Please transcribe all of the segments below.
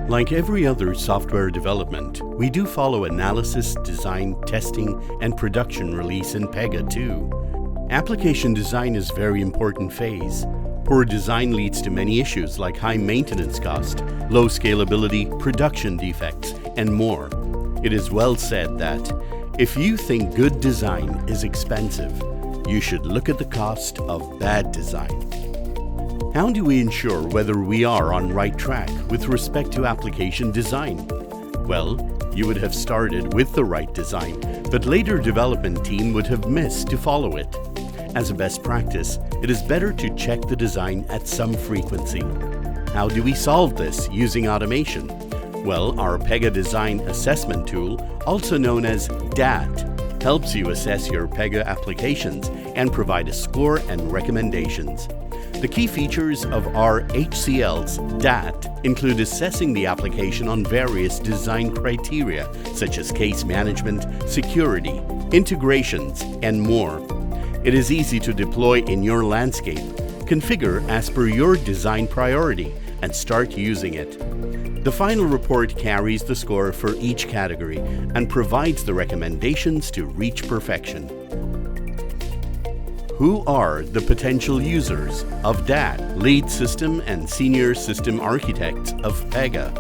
Like every other software development, we do follow analysis, design, testing, and production release in Pega too. Application design is a very important phase. Poor design leads to many issues like high maintenance cost, low scalability, production defects, and more. It is well said that if you think good design is expensive, you should look at the cost of bad design. How do we ensure whether we are on right track with respect to application design? Well, you would have started with the right design, but later development team would have missed to follow it. As a best practice, it is better to check the design at some frequency. How do we solve this using automation? Well, our Pega Design assessment tool, also known as DAT, helps you assess your Pega applications and provide a score and recommendations. The key features of our HCL's DAT include assessing the application on various design criteria such as case management, security, integrations, and more. It is easy to deploy in your landscape. Configure as per your design priority and start using it. The final report carries the score for each category and provides the recommendations to reach perfection. Who are the potential users of DAT? Lead System and Senior System Architects of Pega.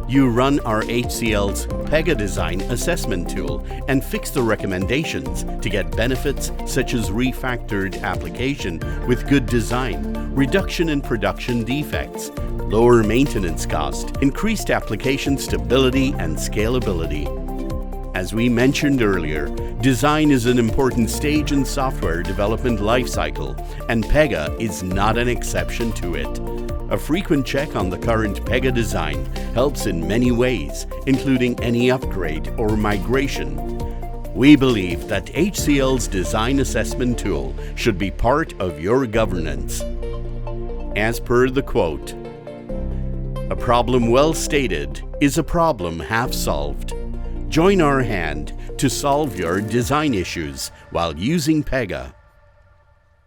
You run our HCL's Pega Design assessment tool and fix the recommendations to get benefits such as refactored application with good design, reduction in production defects, lower maintenance cost, increased application stability and scalability. As we mentioned earlier, design is an important stage in software development lifecycle, and Pega is not an exception to it. A frequent check on the current Pega design helps in many ways, including any upgrade or migration. We believe that HCL's design assessment tool should be part of your governance. As per the quote, "A problem well stated is a problem half solved." Join our hand to solve your design issues while using Pega.